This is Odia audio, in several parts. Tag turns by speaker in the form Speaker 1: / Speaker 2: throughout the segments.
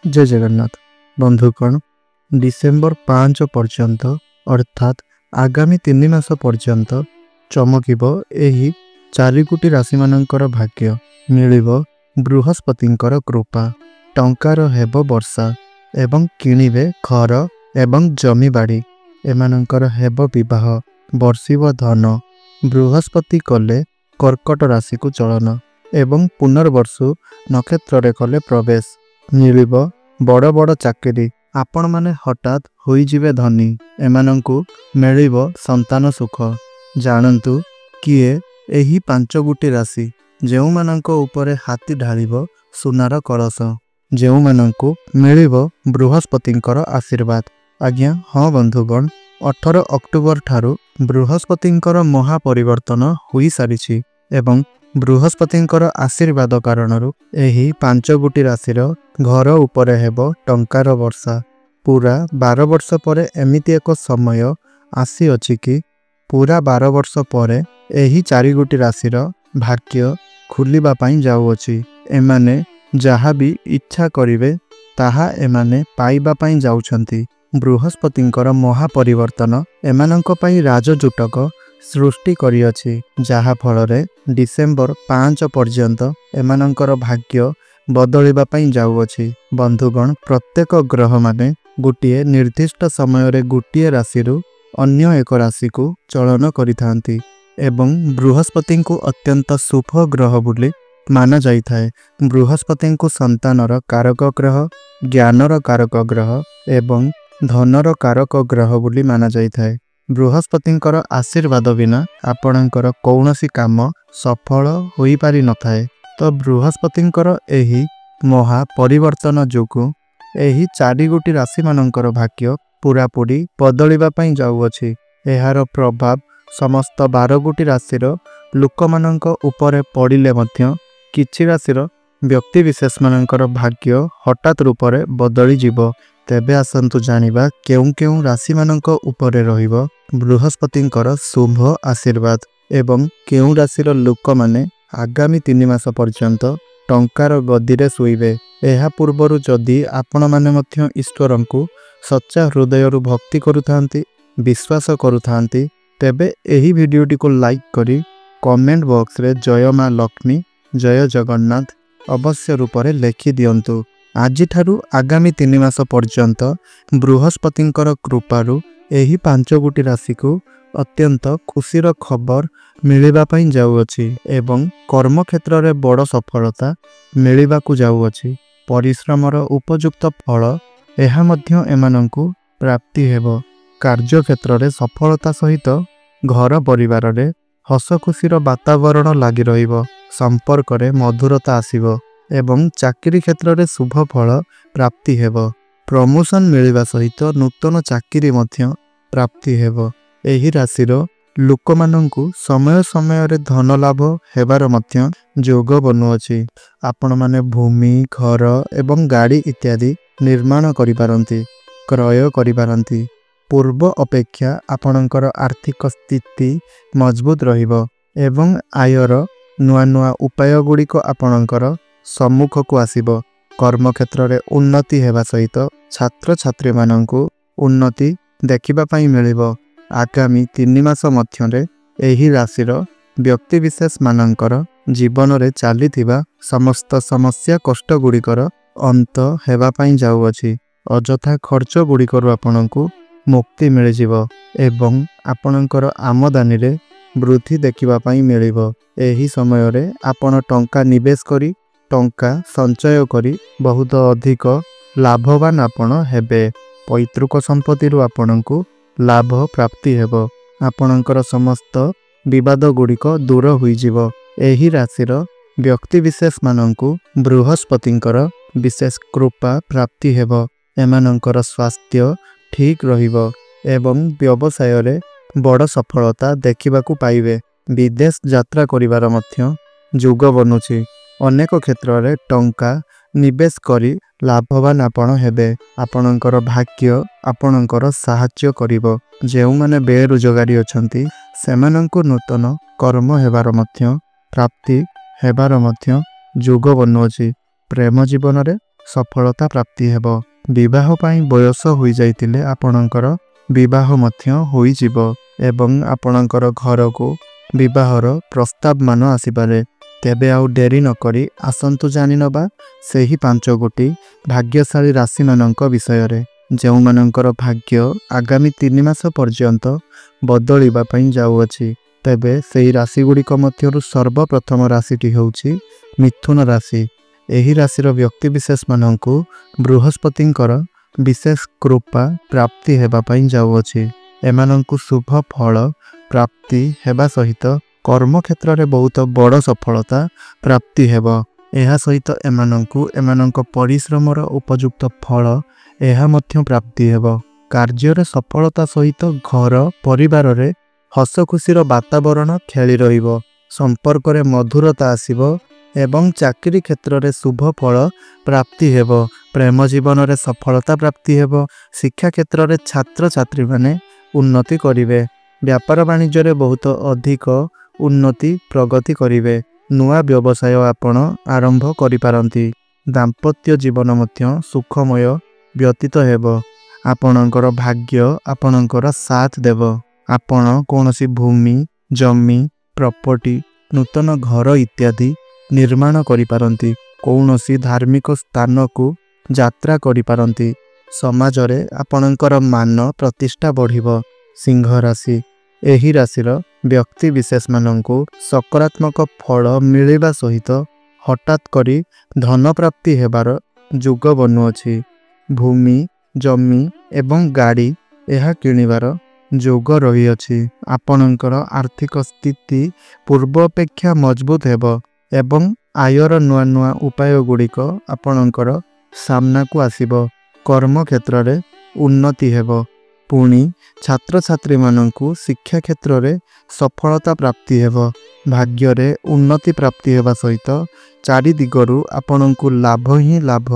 Speaker 1: जय जगन्नाथ बंधुगण डिसेम्बर 5 पर्यंत अर्थात आगामी 3 मास पर्यंत चमकिब एही 4 राशि मानकर भाग्य मिलिब बृहस्पतिंकर कृपा टंकार हेब वर्षा एवं किणिबे घर एवं जमी बाड़ी एमानंकर हेब विवाह वर्षिब धन बृहस्पति कले कर्कट राशि को चलन एवं पुनर्वर्षु नक्षत्र कले प्रवेश मिलिब बड़ बड़ चाकरी आपण माने हठात होइजिबे धनी एमानंकु मिलिब संतान सुख जानतु किए एही 5 राशि जेउ मानंको उपरे हाथी ढालिब सुनार कलश जेउ मानंकु मिलिब बृहस्पतिंकर आशीर्वाद। आज्ञा हाँ बंधुगण 18 अक्टोबर ठारू बृहस्पतिंकर महापरिवर्तन होई सारिछि एवं बृहस्पतिंकर आशीर्वाद कारणरू एही 5 राशिर घर उपरे हेब टंकार वर्षा पूरा 12 वर्ष परे एमिति एक समय आसी अछि कि पूरा 12 वर्ष परे एही 4 राशिर भाग्य खुलिबा पई जाउअछि एमाने जहा भी इच्छा करिवे ताहा एमाने पाइबा पई जाउछंती। बृहस्पतिंकर महापरिवर्तन एमानंक पई राजजुटक सृष्टि करिअछि जहा फलरे डिसेम्बर 5 पर्यंत एमानंकर भाग्य बदलिबा पई जाउअछि। बंधुगण प्रत्येक ग्रह माने गोटिए निर्दिष्ट समय रे गोटिए राशिरु अन्य एक राशि को चलन करिथांती एवं बृहस्पति को अत्यंत शुभ ग्रह बोली माना जाइथाए। बृहस्पति को संतानर कारक ग्रह ज्ञानर कारक ग्रह एवं धनर कारक ग्रह बोली माना जाइथाए। बृहस्पतिंकर आशीर्वाद बिना आपणकर कौनसी काम सफल होई पारि नथाए। तो बृहस्पतिंकर एही महा परिवर्तन जोगु एही 4 राशि मानकर भाग्य पूरापूरी बदलिबा पई जाउअछि। एहार प्रभाव समस्त 12 राशिर लोकमानंक उपरे पड़िले मध्य किछि राशिर व्यक्ति विशेष मानकर भाग्य हठात रूप से बदली जिवो। तेबे आसंतु जानिबा केउं केउं राशि मानक उपरे रहिबो बृहस्पतिंकर शुभ आशीर्वाद एवं केउं राशिर लोक माने आगामी 3 मास पर्यंत टंकार गदिरे सोइबे। एहा पूर्वरु जदि आपण माने मध्य ईश्वरंकु सच्चा हृदयरु भक्ति करुथांती विश्वास करुथांती तेबे एही वीडियोटी को लाइक करी कमेंट बॉक्स रे जय मां लक्ष्मी जय जगन्नाथ अवश्य रूप से लिखि दियंतु। आज ठारू आगामी 3 मास पर्यंत बृहस्पतिंकर कृपारू एही 5 राशि को अत्यंत खुशीर खबर मिलिबा पई जाउअछि एवं कर्म क्षेत्र रे बड़ सफलता मिलिबा को जाउअछि। परिश्रमर उपयुक्त फल एहा मध्य एमानंकु प्राप्ति हेबो। कार्य क्षेत्र रे सफलता सहित घर परिवार रे हस खुशीर वातावरण लागि रहिबो। संपर्क रे मधुरता आसीबो एवं चाकरी क्षेत्र रे शुभ फल प्राप्ति हेबो। प्रमोशन मिलिबा सहित नूतन चाकरी मध्य प्राप्ति हेबो। एही राशिर लोकमानंकु समय समय रे धन लाभ हेबार मध्य जोग बनुअछि। आपण माने भूमि घर एवं गाड़ी इत्यादि निर्माण करि पारंती क्रय करि पारंती। पूर्व अपेक्षा आपणकर आर्थिक स्थिति मजबूत रहिबो एवं आयर नुआ नुआ उपाय गुड़िक आपणकर सम्मुख को आसीबो। कर्म क्षेत्र रे उन्नति हेबा सहित छात्र छात्री मानंकु उन्नति देखिबा पई मिलिबो। आगामी 3 मास मध्यरे एही राशिर व्यक्ति विशेष मानंकर जीवन रे चालिथिबा समस्त समस्या कष्ट गुड़िकर अंत हेबा पई जाउअछि। अजथा खर्च गुड़िकर आपणंकु मुक्ति मिलिजिबो एवं आपणकर आमदानी रे वृद्धि देखिबा पई मिलिबो। एही समय रे आपण टंका निवेश करी टंका संचय करी बहुत अधिक लाभवान आपण हेबे। पैतृक संपत्ति रु आपणंकु लाभ प्राप्ति हेबो। आपणकर समस्त विवाद गुड़िक दूर होई जिवो। एही राशिर व्यक्ति विशेष मानंकु बृहस्पतिंकर विशेष कृपा प्राप्ति हेबो। एमानंकर स्वास्थ्य ठीक रहिबो एवं व्यवसाय रे बड़ सफलता देखिबाकू पाइबे। विदेश यात्रा करिवार मध्य जोग बनुछि। अनेक क्षेत्र रे टंका निवेश करी लाभवान आपण हेबे। आपणकर भाग्य आपणकर साहाय्य करिवो। जेउ माने बेरोजगारी अछंती सेमानंकु नूतन कर्म हेबार मध्य प्राप्ति हेबार मध्य जोग बनुछि। प्रेम जीवन रे ସଫଳତା ପ୍ରାପ୍ତି ହେବ। ବିବାହ ପାଇଁ ବୟସ ହୋଇଯାଇଥିଲେ ଆପଣଙ୍କର ବିବାହ ମଧ୍ୟ ହୋଇଯିବ ଏବଂ ଆପଣଙ୍କର ଘରକୁ ବିବାହର ପ୍ରସ୍ତାବମାନ ଆସିପାରେ। ତେବେ ଆଉ ଡେରି ନକରି ଆସନ୍ତୁ ଜାଣିନେବା ସେହି 5 ଗୋଟି ଭାଗ୍ୟଶାଳୀ ରାଶିମାନଙ୍କ ବିଷୟରେ, ଯେଉଁମାନଙ୍କର ଭାଗ୍ୟ ଆଗାମୀ 3 ମାସ ପର୍ଯ୍ୟନ୍ତ ବଦଳିବା ପାଇଁ ଯାଉଅଛି। ତେବେ ସେହି ରାଶିଗୁଡ଼ିକ ମଧ୍ୟରୁ ସର୍ବପ୍ରଥମ ରାଶିଟି ହେଉଛି ମିଥୁନ ରାଶି। ଏହି ରାଶିର ବ୍ୟକ୍ତିବିଶେଷମାନଙ୍କୁ ବୃହସ୍ପତିଙ୍କର ବିଶେଷ କୃପା ପ୍ରାପ୍ତି ହେବା ପାଇଁ ଯାଉଅଛି। ଏମାନଙ୍କୁ ଶୁଭ ଫଳ ପ୍ରାପ୍ତି ହେବା ସହିତ କର୍ମକ୍ଷେତ୍ରରେ ବହୁତ ବଡ଼ ସଫଳତା ପ୍ରାପ୍ତି ହେବ। ଏହା ସହିତ ଏମାନଙ୍କୁ ଏମାନଙ୍କ ପରିଶ୍ରମର ଉପଯୁକ୍ତ ଫଳ ଏହା ମଧ୍ୟ ପ୍ରାପ୍ତି ହେବ। କାର୍ଯ୍ୟରେ ସଫଳତା ସହିତ ଘର ପରିବାରରେ ହସଖୁସିର ବାତାବରଣ ଖେଳି ରହିବ। ସମ୍ପର୍କରେ ମଧୁରତା ଆସିବ ଏବଂ ଚାକିରି କ୍ଷେତ୍ରରେ ଶୁଭ ଫଳ ପ୍ରାପ୍ତି ହେବ। ପ୍ରେମ ଜୀବନରେ ସଫଳତା ପ୍ରାପ୍ତି ହେବ। ଶିକ୍ଷା କ୍ଷେତ୍ରରେ ଛାତ୍ରଛାତ୍ରୀମାନେ ଉନ୍ନତି କରିବେ। ବ୍ୟାପାର ବାଣିଜ୍ୟରେ ବହୁତ ଅଧିକ ଉନ୍ନତି ପ୍ରଗତି କରିବେ। ନୂଆ ବ୍ୟବସାୟ ଆପଣ ଆରମ୍ଭ କରିପାରନ୍ତି। ଦାମ୍ପତ୍ୟ ଜୀବନ ମଧ୍ୟ ସୁଖମୟ ବ୍ୟତୀତ ହେବ। ଆପଣଙ୍କର ଭାଗ୍ୟ ଆପଣଙ୍କର ସାଥ ଦେବ। ଆପଣ କୌଣସି ଭୂମି, ଜମି, ପ୍ରପର୍ଟି, ନୂତନ ଘର ଇତ୍ୟାଦି ନିର୍ମାଣ କରିପାରନ୍ତି। କୌଣସି ଧାର୍ମିକ ସ୍ଥାନକୁ ଯାତ୍ରା କରିପାରନ୍ତି। ସମାଜରେ ଆପଣଙ୍କର ମାନ ପ୍ରତିଷ୍ଠା ବଢ଼ିବ। ସିଂହ ରାଶି। ଏହି ରାଶିର ବ୍ୟକ୍ତିବିଶେଷମାନଙ୍କୁ ସକାରାତ୍ମକ ଫଳ ମିଳିବା ସହିତ ହଠାତ୍ କରି ଧନ ପ୍ରାପ୍ତି ହେବାର ଯୋଗ ବନୁଅଛି। ଭୂମି, ଜମି ଏବଂ ଗାଡ଼ି ଏହା କିଣିବାର ଯୋଗ ରହିଅଛି। ଆପଣଙ୍କର ଆର୍ଥିକ ସ୍ଥିତି ପୂର୍ବ ଅପେକ୍ଷା ମଜବୁତ ହେବ ଏବଂ ଆୟର ନୂଆ ନୂଆ ଉପାୟ ଗୁଡ଼ିକ ଆପଣଙ୍କର ସାମ୍ନାକୁ ଆସିବ। କର୍ମକ୍ଷେତ୍ରରେ ଉନ୍ନତି ହେବ। ପୁଣି ଛାତ୍ରଛାତ୍ରୀମାନଙ୍କୁ ଶିକ୍ଷା କ୍ଷେତ୍ରରେ ସଫଳତା ପ୍ରାପ୍ତି ହେବ। ଭାଗ୍ୟରେ ଉନ୍ନତି ପ୍ରାପ୍ତି ହେବା ସହିତ ଚାରି ଦିଗରୁ ଆପଣଙ୍କୁ ଲାଭ ହିଁ ଲାଭ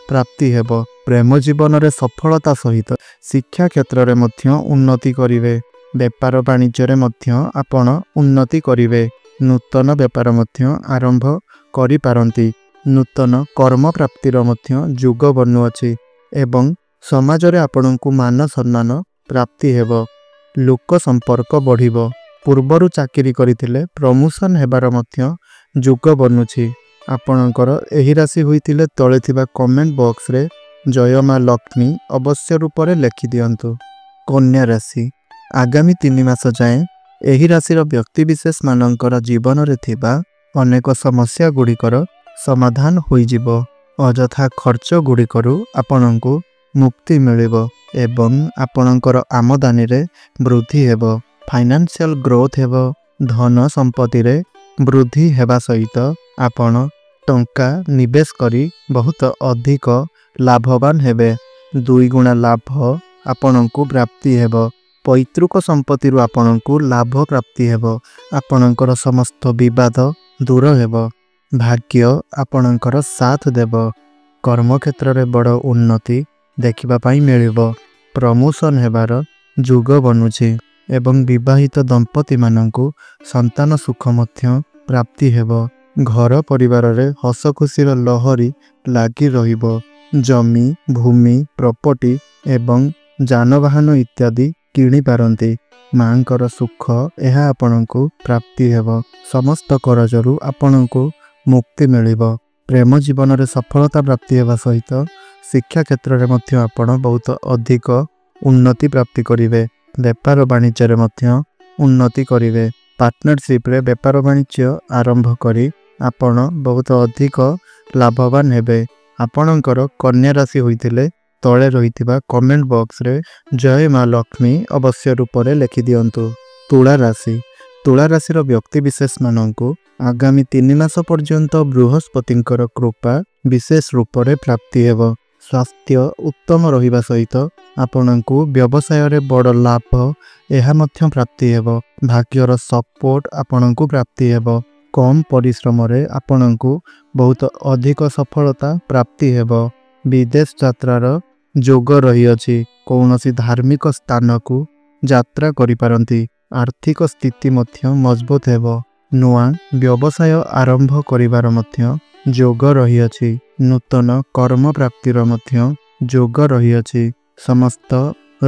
Speaker 1: ପ୍ରାପ୍ତି ହେବ। ପ୍ରେମ ଜୀବନରେ ସଫଳତା ସହିତ ଶିକ୍ଷା କ୍ଷେତ୍ରରେ ମଧ୍ୟ ଉନ୍ନତି କରିବେ। ବେପାର ବାଣିଜ୍ୟରେ ମଧ୍ୟ ଆପଣ ଉନ୍ନତି କରିବେ। ନୂତନ ବେପାର ମଧ୍ୟ ଆରମ୍ଭ କରିପାରନ୍ତି। ନୂତନ କର୍ମ ପ୍ରାପ୍ତିର ମଧ୍ୟ ଯୋଗ ବନୁଅଛି ଏବଂ ସମାଜରେ ଆପଣଙ୍କୁ ମାନ ସମ୍ମାନ ପ୍ରାପ୍ତି ହେବ। ଲୋକ ସମ୍ପର୍କ ବଢ଼ିବ। ପୂର୍ବରୁ ଚାକିରି କରିଥିଲେ ପ୍ରମୋସନ୍ ହେବାର ମଧ୍ୟ ଯୋଗ ବନୁଛି। ଆପଣଙ୍କର ଏହି ରାଶି ହୋଇଥିଲେ ତଳେ ଥିବା କମେଣ୍ଟ ବକ୍ସରେ ଜୟ ମା ଲକ୍ଷ୍ମୀ ଅବଶ୍ୟ ରୂପରେ ଲେଖିଦିଅନ୍ତୁ। କନ୍ୟା ରାଶି। ଆଗାମୀ 3 ମାସ ଯାଏଁ ଏହି ରାଶିର ବ୍ୟକ୍ତିବିଶେଷମାନଙ୍କର ଜୀବନରେ ଥିବା ଅନେକ ସମସ୍ୟା ଗୁଡ଼ିକର ସମାଧାନ ହୋଇଯିବ। ଅଯଥା ଖର୍ଚ୍ଚ ଗୁଡ଼ିକରୁ ଆପଣଙ୍କୁ ମୁକ୍ତି ମିଳିବ ଏବଂ ଆପଣଙ୍କର ଆମଦାନୀରେ ବୃଦ୍ଧି ହେବ। ଫାଇନାନ୍ସିଆଲ ଗ୍ରୋଥ ହେବ। ଧନ ସମ୍ପତ୍ତିରେ ବୃଦ୍ଧି ହେବା ସହିତ ଆପଣ ଟଙ୍କା ନିବେଶ କରି ବହୁତ ଅଧିକ ଲାଭବାନ ହେବେ। 2 ଗୁଣା ଲାଭ ଆପଣଙ୍କୁ ପ୍ରାପ୍ତି ହେବ। ପୈତୃକ ସମ୍ପତ୍ତିରୁ ଆପଣଙ୍କୁ ଲାଭ ପ୍ରାପ୍ତି ହେବ। ଆପଣଙ୍କର ସମସ୍ତ ବିବାଦ ଦୂର ହେବ। ଭାଗ୍ୟ ଆପଣଙ୍କର ସାଥ ଦେବ। କର୍ମକ୍ଷେତ୍ରରେ ବଡ଼ ଉନ୍ନତି ଦେଖିବା ପାଇଁ ମିଳିବ। ପ୍ରମୋସନ୍ ହେବାର ଯୋଗ ବନୁଛି ଏବଂ ବିବାହିତ ଦମ୍ପତିମାନଙ୍କୁ ସନ୍ତାନ ସୁଖ ମଧ୍ୟ ପ୍ରାପ୍ତି ହେବ। ଘର ପରିବାରରେ ହସଖୁସିର ଲହରୀ ଲାଗି ରହିବ। ଜମି, ଭୂମି, ପ୍ରପର୍ଟି ଏବଂ ଯାନବାହନ ଇତ୍ୟାଦି କିଣିପାରନ୍ତି। ମାଙ୍କର ସୁଖ ଏହା ଆପଣଙ୍କୁ ପ୍ରାପ୍ତି ହେବ। ସମସ୍ତ କରଜରୁ ଆପଣଙ୍କୁ ମୁକ୍ତି ମିଳିବ। ପ୍ରେମ ଜୀବନରେ ସଫଳତା ପ୍ରାପ୍ତି ହେବା ସହିତ ଶିକ୍ଷା କ୍ଷେତ୍ରରେ ମଧ୍ୟ ଆପଣ ବହୁତ ଅଧିକ ଉନ୍ନତି ପ୍ରାପ୍ତି କରିବେ। ବେପାର ବାଣିଜ୍ୟରେ ମଧ୍ୟ ଉନ୍ନତି କରିବେ। ପାର୍ଟନରସିପ୍ରେ ବେପାର ବାଣିଜ୍ୟ ଆରମ୍ଭ କରି ଆପଣ ବହୁତ ଅଧିକ ଲାଭବାନ ହେବେ। ଆପଣଙ୍କର କନ୍ୟା ରାଶି ହୋଇଥିଲେ ତଳେ ରହିଥିବା କମେଣ୍ଟ ବକ୍ସରେ ଜୟ ମା ଲକ୍ଷ୍ମୀ ଅବଶ୍ୟ ରୂପରେ ଲେଖିଦିଅନ୍ତୁ। ତୁଳା ରାଶି। ତୁଳା ରାଶିର ବ୍ୟକ୍ତିବିଶେଷମାନଙ୍କୁ ଆଗାମୀ 3 ମାସ ପର୍ଯ୍ୟନ୍ତ ବୃହସ୍ପତିଙ୍କର କୃପା ବିଶେଷ ରୂପରେ ପ୍ରାପ୍ତି ହେବ। ସ୍ୱାସ୍ଥ୍ୟ ଉତ୍ତମ ରହିବା ସହିତ ଆପଣଙ୍କୁ ବ୍ୟବସାୟରେ ବଡ଼ ଲାଭ ଏହା ମଧ୍ୟ ପ୍ରାପ୍ତି ହେବ। ଭାଗ୍ୟର ସପୋର୍ଟ ଆପଣଙ୍କୁ ପ୍ରାପ୍ତି ହେବ। କମ୍ ପରିଶ୍ରମରେ ଆପଣଙ୍କୁ ବହୁତ ଅଧିକ ସଫଳତା ପ୍ରାପ୍ତି ହେବ। ବିଦେଶ ଯାତ୍ରାର ଯୋଗ ରହିଅଛି। କୌଣସି ଧାର୍ମିକ ସ୍ଥାନକୁ ଯାତ୍ରା କରିପାରନ୍ତି। ଆର୍ଥିକ ସ୍ଥିତି ମଧ୍ୟ ମଜବୁତ ହେବ। ନୂଆ ବ୍ୟବସାୟ ଆରମ୍ଭ କରିବାର ମଧ୍ୟ ଯୋଗ ରହିଅଛି। ନୂତନ କର୍ମ ପ୍ରାପ୍ତିର ମଧ୍ୟ ଯୋଗ ରହିଅଛି। ସମସ୍ତ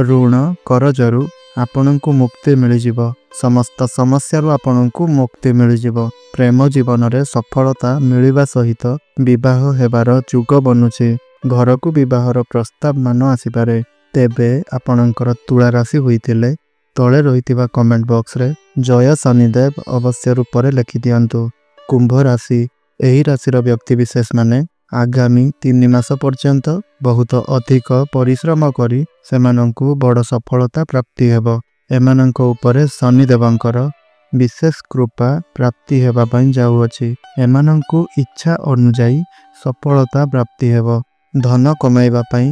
Speaker 1: ଋଣ କରଜରୁ ଆପଣଙ୍କୁ ମୁକ୍ତି ମିଳିଯିବ। ସମସ୍ତ ସମସ୍ୟାରୁ ଆପଣଙ୍କୁ ମୁକ୍ତି ମିଳିଯିବ। ପ୍ରେମ ଜୀବନରେ ସଫଳତା ମିଳିବା ସହିତ ବିବାହ ହେବାର ଯୁଗ ବନୁଛି। ଘରକୁ ବିବାହର ପ୍ରସ୍ତାବ ମାନ ଆସିପାରେ। ତେବେ ଆପଣଙ୍କର ତୁଳା ରାଶି ହୋଇଥିଲେ ତଳେ ରହିଥିବା କମେଣ୍ଟ ବକ୍ସରେ ଜୟ ଶନିଦେବ ଅବଶ୍ୟ ରୂପରେ ଲେଖିଦିଅନ୍ତୁ। କୁମ୍ଭ ରାଶି। ଏହି ରାଶିର ବ୍ୟକ୍ତିବିଶେଷ ମାନେ ଆଗାମୀ 3 ମାସ ପର୍ଯ୍ୟନ୍ତ ବହୁତ ଅଧିକ ପରିଶ୍ରମ କରି ସେମାନଙ୍କୁ ବଡ଼ ସଫଳତା ପ୍ରାପ୍ତି ହେବ। ଏମାନଙ୍କ ଉପରେ ଶନିଦେବଙ୍କର ବିଶେଷ କୃପା ପ୍ରାପ୍ତି ହେବା ପାଇଁ ଯାଉଅଛି। ଏମାନଙ୍କୁ ଇଚ୍ଛା ଅନୁଯାୟୀ ସଫଳତା ପ୍ରାପ୍ତି ହେବ। ଧନ କମାଇବା ପାଇଁ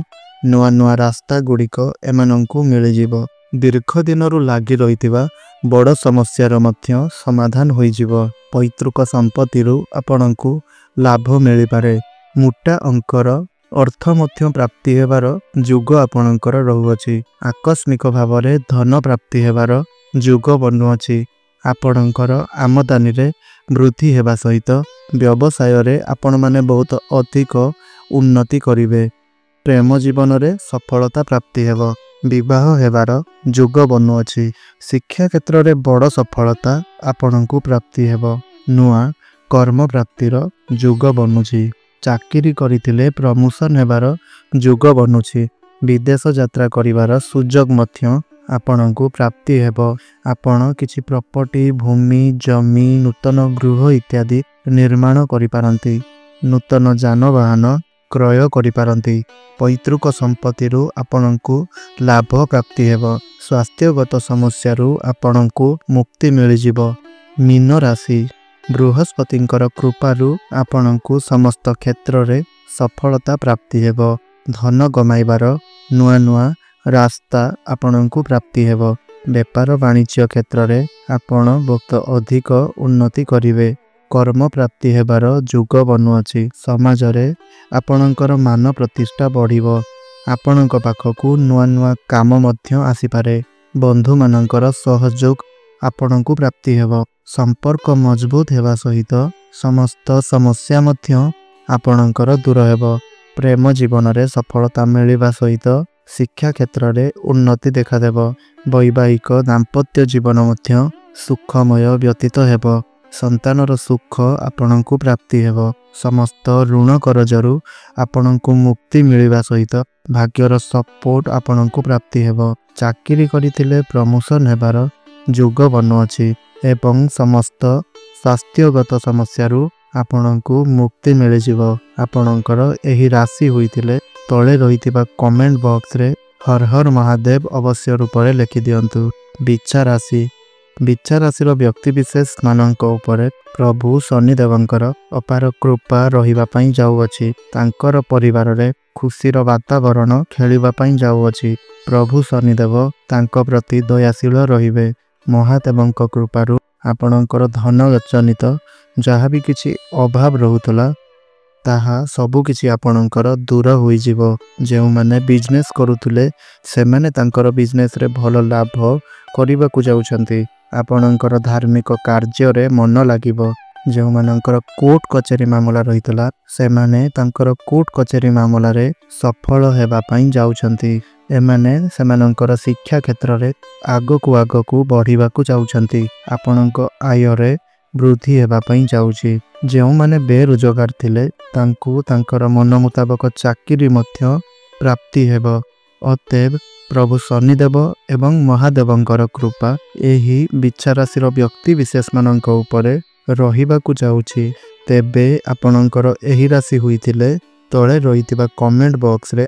Speaker 1: ନୂଆ ନୂଆ ରାସ୍ତା ଗୁଡ଼ିକ ଏମାନଙ୍କୁ ମିଳିଯିବ। ଦୀର୍ଘ ଦିନରୁ ଲାଗି ରହିଥିବା ବଡ଼ ସମସ୍ୟାର ମଧ୍ୟ ସମାଧାନ ହୋଇଯିବ। ପୈତୃକ ସମ୍ପତ୍ତିରୁ ଆପଣଙ୍କୁ ଲାଭ ମିଳିପାରେ। ମୋଟା ଅଙ୍କର ଅର୍ଥ ମଧ୍ୟ ପ୍ରାପ୍ତି ହେବାର ଯୁଗ ଆପଣଙ୍କର ରହୁଅଛି। ଆକସ୍ମିକ ଭାବରେ ଧନ ପ୍ରାପ୍ତି ହେବାର ଯୁଗ ବନୁଅଛି। ଆପଣଙ୍କର ଆମଦାନୀରେ ବୃଦ୍ଧି ହେବା ସହିତ ବ୍ୟବସାୟରେ ଆପଣମାନେ ବହୁତ ଅଧିକ ଉନ୍ନତି କରିବେ। ପ୍ରେମ ଜୀବନରେ ସଫଳତା ପ୍ରାପ୍ତି ହେବ। ବିବାହ ହେବାର ଯୁଗ ବନୁଅଛି। ଶିକ୍ଷା କ୍ଷେତ୍ରରେ ବଡ଼ ସଫଳତା ଆପଣଙ୍କୁ ପ୍ରାପ୍ତି ହେବ। ନୂଆ କର୍ମ ପ୍ରାପ୍ତିର ଯୁଗ ବନୁଛି। ଚାକିରି କରିଥିଲେ ପ୍ରମୋସନ୍ ହେବାର ଯୁଗ ବନୁଛି। ବିଦେଶ ଯାତ୍ରା କରିବାର ସୁଯୋଗ ମଧ୍ୟ ଆପଣଙ୍କୁ ପ୍ରାପ୍ତି ହେବ। ଆପଣ କିଛି ପ୍ରପର୍ଟି, ଭୂମି, ଜମି, ନୂତନ ଗୃହ ଇତ୍ୟାଦି ନିର୍ମାଣ କରିପାରନ୍ତି। ନୂତନ ଯାନବାହନ କ୍ରୟ କରିପାରନ୍ତି। ପୈତୃକ ସମ୍ପତ୍ତିରୁ ଆପଣଙ୍କୁ ଲାଭ ପ୍ରାପ୍ତି ହେବ। ସ୍ୱାସ୍ଥ୍ୟଗତ ସମସ୍ୟାରୁ ଆପଣଙ୍କୁ ମୁକ୍ତି ମିଳିଯିବ। ମୀନ ରାଶି। ବୃହସ୍ପତିଙ୍କର କୃପାରୁ ଆପଣଙ୍କୁ ସମସ୍ତ କ୍ଷେତ୍ରରେ ସଫଳତା ପ୍ରାପ୍ତି ହେବ। ଧନ କମାଇବାର ନୂଆ ନୂଆ ରାସ୍ତା ଆପଣଙ୍କୁ ପ୍ରାପ୍ତି ହେବ। ବେପାର ବାଣିଜ୍ୟ କ୍ଷେତ୍ରରେ ଆପଣ ବହୁତ ଅଧିକ ଉନ୍ନତି କରିବେ। କର୍ମ ପ୍ରାପ୍ତି ହେବାର ଯୁଗ ବନୁଅଛି। ସମାଜରେ ଆପଣଙ୍କର ମାନ ପ୍ରତିଷ୍ଠା ବଢ଼ିବ। ଆପଣଙ୍କ ପାଖକୁ ନୂଆ ନୂଆ କାମ ମଧ୍ୟ ଆସିପାରେ। ବନ୍ଧୁମାନଙ୍କର ସହଯୋଗ ଆପଣଙ୍କୁ ପ୍ରାପ୍ତି ହେବ। ସମ୍ପର୍କ ମଜବୁତ ହେବା ସହିତ ସମସ୍ତ ସମସ୍ୟା ମଧ୍ୟ ଆପଣଙ୍କର ଦୂର ହେବ। ପ୍ରେମ ଜୀବନରେ ସଫଳତା ମିଳିବା ସହିତ ଶିକ୍ଷା କ୍ଷେତ୍ରରେ ଉନ୍ନତି ଦେଖାଦେବ। ବୈବାହିକ ଦାମ୍ପତ୍ୟ ଜୀବନ ମଧ୍ୟ ସୁଖମୟ ବ୍ୟତୀତ ହେବ। ସନ୍ତାନର ସୁଖ ଆପଣଙ୍କୁ ପ୍ରାପ୍ତି ହେବ। ସମସ୍ତ ଋଣ କରଜରୁ ଆପଣଙ୍କୁ ମୁକ୍ତି ମିଳିବା ସହିତ ଭାଗ୍ୟର ସପୋର୍ଟ ଆପଣଙ୍କୁ ପ୍ରାପ୍ତି ହେବ। ଚାକିରି କରିଥିଲେ ପ୍ରମୋସନ୍ ହେବାର ଯୁଗ ବନୁଅଛି ଏବଂ ସମସ୍ତ ସ୍ୱାସ୍ଥ୍ୟଗତ ସମସ୍ୟାରୁ ଆପଣଙ୍କୁ ମୁକ୍ତି ମିଳିଯିବ। ଆପଣଙ୍କର ଏହି ରାଶି ହୋଇଥିଲେ ତଳେ ରହିଥିବା କମେଣ୍ଟ ବକ୍ସରେ ହର ହର ମହାଦେବ ଅବଶ୍ୟ ରୂପରେ ଲେଖିଦିଅନ୍ତୁ। ବିଛା ରାଶି। ବିଛା ରାଶିର ବ୍ୟକ୍ତିବିଶେଷ ମାନଙ୍କ ଉପରେ ପ୍ରଭୁ ଶନିଦେବଙ୍କର ଅପାର କୃପା ରହିବା ପାଇଁ ଯାଉଅଛି। ତାଙ୍କର ପରିବାରରେ ଖୁସିର ବାତାବରଣ ଖେଳିବା ପାଇଁ ଯାଉଅଛି। ପ୍ରଭୁ ଶନିଦେବ ତାଙ୍କ ପ୍ରତି ଦୟାଶୀଳ ରହିବେ। ମହାଦେବଙ୍କ କୃପାରୁ ଆପଣଙ୍କର ଧନ ଜନିତ ଯାହା ବି କିଛି ଅଭାବ ରହୁଥିଲା ତାହା ସବୁକିଛି ଆପଣଙ୍କର ଦୂର ହୋଇଯିବ। ଯେଉଁମାନେ ବିଜନେସ୍ କରୁଥିଲେ ସେମାନେ ତାଙ୍କର ବିଜନେସ୍ରେ ଭଲ ଲାଭ କରିବାକୁ ଯାଉଛନ୍ତି। ଆପଣଙ୍କର ଧାର୍ମିକ କାର୍ଯ୍ୟରେ ମନ ଲାଗିବ। ଯେଉଁମାନଙ୍କର କୋର୍ଟ କଚେରୀ ମାମଲା ରହିଥିଲା ସେମାନେ ତାଙ୍କର କୋର୍ଟ କଚେରୀ ମାମଲାରେ ସଫଳ ହେବା ପାଇଁ ଯାଉଛନ୍ତି। ଏମାନେ ସେମାନଙ୍କର ଶିକ୍ଷା କ୍ଷେତ୍ରରେ ଆଗକୁ ବଢ଼ିବାକୁ ଯାଉଛନ୍ତି। ଆପଣଙ୍କ ଆୟରେ ବୃଦ୍ଧି ହେବା ପାଇଁ ଯାଉଛି। ଯେଉଁମାନେ ବେରୋଜଗାର ଥିଲେ ତାଙ୍କୁ ତାଙ୍କର ମନ ମୁତାବକ ଚାକିରି ମଧ୍ୟ ପ୍ରାପ୍ତି ହେବ। ଅତଏବ ପ୍ରଭୁ ଶନିଦେବ ଏବଂ ମହାଦେବଙ୍କର କୃପା ଏହି ବିଛା ରାଶିର ବ୍ୟକ୍ତି ବିଶେଷମାନଙ୍କ ଉପରେ ରହିବାକୁ ଯାଉଛି। ତେବେ ଆପଣଙ୍କର ଏହି ରାଶି ହୋଇଥିଲେ ତଳେ ରହିଥିବା କମେଣ୍ଟ ବକ୍ସରେ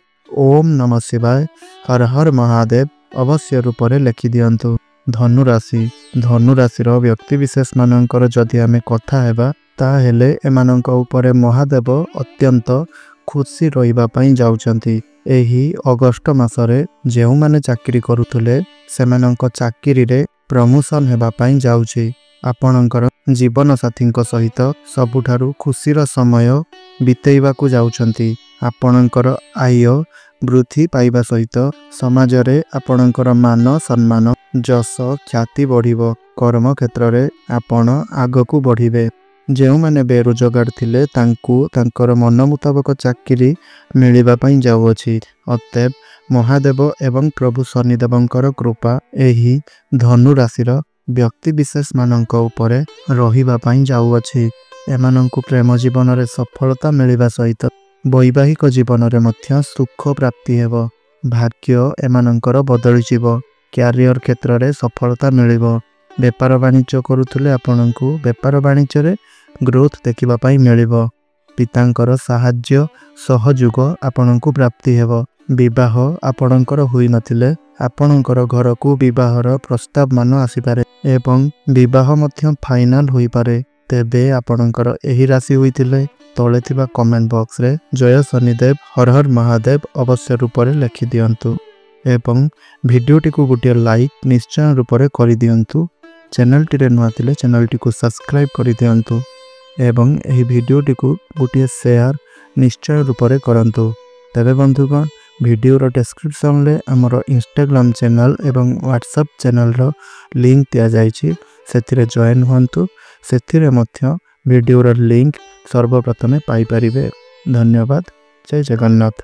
Speaker 1: ଓମ୍ ନମଃ ଶିବାୟ ହର ହର ମହାଦେବ ଅବଶ୍ୟ ରୂପରେ ଲେଖିଦିଅନ୍ତୁ। ଧନୁରାଶି। ଧନୁରାଶିର ବ୍ୟକ୍ତିବିଶେଷମାନଙ୍କର ଯଦି ଆମେ କଥା ହେବା ତାହେଲେ ଏମାନଙ୍କ ଉପରେ ମହାଦେବ ଅତ୍ୟନ୍ତ ଖୁସି ରହିବା ପାଇଁ ଯାଉଛନ୍ତି। ଏହି ଅଗଷ୍ଟ ମାସରେ ଯେଉଁମାନେ ଚାକିରି କରୁଥିଲେ ସେମାନଙ୍କ ଚାକିରିରେ ପ୍ରମୋସନ୍ ହେବା ପାଇଁ ଯାଉଛି। ଆପଣଙ୍କର ଜୀବନସାଥୀଙ୍କ ସହିତ ସବୁଠାରୁ ଖୁସିର ସମୟ ବିତେଇବାକୁ ଯାଉଛନ୍ତି। ଆପଣଙ୍କର ଆୟ ବୃଦ୍ଧି ପାଇବା ସହିତ ସମାଜରେ ଆପଣଙ୍କର ମାନ ସମ୍ମାନ ଯଶ ଖ୍ୟାତି ବଢ଼ିବ। କର୍ମକ୍ଷେତ୍ରରେ ଆପଣ ଆଗକୁ ବଢ଼ିବେ। ଯେଉଁମାନେ ବେରୋଜଗାର ଥିଲେ ତାଙ୍କୁ ତାଙ୍କର ମନ ମୁତାବକ ଚାକିରି ମିଳିବା ପାଇଁ ଯାଉଅଛି। ଅତଏବ ମହାଦେବ ଏବଂ ପ୍ରଭୁ ଶନିଦେବଙ୍କର କୃପା ଏହି ଧନୁ ରାଶିର ବ୍ୟକ୍ତିବିଶେଷମାନଙ୍କ ଉପରେ ରହିବା ପାଇଁ ଯାଉଅଛି। ଏମାନଙ୍କୁ ପ୍ରେମ ଜୀବନରେ ସଫଳତା ମିଳିବା ସହିତ ବୈବାହିକ ଜୀବନରେ ମଧ୍ୟ ସୁଖ ପ୍ରାପ୍ତି ହେବ। ଭାଗ୍ୟ ଏମାନଙ୍କର ବଦଳିଯିବ। କ୍ୟାରିୟର କ୍ଷେତ୍ରରେ ସଫଳତା ମିଳିବ। ବେପାର ବାଣିଜ୍ୟ କରୁଥିଲେ ଆପଣଙ୍କୁ ବେପାର ବାଣିଜ୍ୟରେ ଗ୍ରୋଥ ଦେଖିବା ପାଇଁ ମିଳିବ। ପିତାଙ୍କର ସାହାଯ୍ୟ ସହଯୋଗ ଆପଣଙ୍କୁ ପ୍ରାପ୍ତି ହେବ। ବିବାହ ଆପଣଙ୍କର ହୋଇନଥିଲେ ଆପଣଙ୍କର ଘରକୁ ବିବାହର ପ୍ରସ୍ତାବ ମାନ ଆସିପାରେ ଏବଂ ବିବାହ ମଧ୍ୟ ଫାଇନାଲ ହୋଇପାରେ। ତେବେ ଆପଣଙ୍କର ଏହି ରାଶି ହୋଇଥିଲେ ତଳେ ଥିବା କମେଣ୍ଟ ବକ୍ସରେ ଜୟ ଶନିଦେବ ହର ହର ମହାଦେବ ଅବଶ୍ୟ ରୂପରେ ଲେଖିଦିଅନ୍ତୁ ଏବଂ ଭିଡ଼ିଓଟିକୁ ଗୋଟିଏ ଲାଇକ୍ ନିଶ୍ଚୟ ରୂପରେ କରିଦିଅନ୍ତୁ। ଚ୍ୟାନେଲଟିରେ ନୂଆ ଥିଲେ ଚ୍ୟାନେଲଟିକୁ ସବସ୍କ୍ରାଇବ୍ କରିଦିଅନ୍ତୁ ଏବଂ ଏହି ଭିଡ଼ିଓଟିକୁ ଗୋଟିଏ ସେୟାର ନିଶ୍ଚୟ ରୂପରେ କରନ୍ତୁ। ତେବେ ବନ୍ଧୁଗଣ ଭିଡ଼ିଓର ଡେସ୍କ୍ରିପସନରେ ଆମର ଇନଷ୍ଟାଗ୍ରାମ ଚ୍ୟାନେଲ ଏବଂ ହ୍ୱାଟ୍ସଆପ୍ ଚ୍ୟାନେଲର ଲିଙ୍କ ଦିଆଯାଇଛି। ସେଥିରେ ଜଏନ୍ ହୁଅନ୍ତୁ। ସେଥିରେ ମଧ୍ୟ ଭିଡ଼ିଓର ଲିଙ୍କ ସର୍ବପ୍ରଥମେ ପାଇପାରିବେ। ଧନ୍ୟବାଦ। ଜୟ ଜଗନ୍ନାଥ।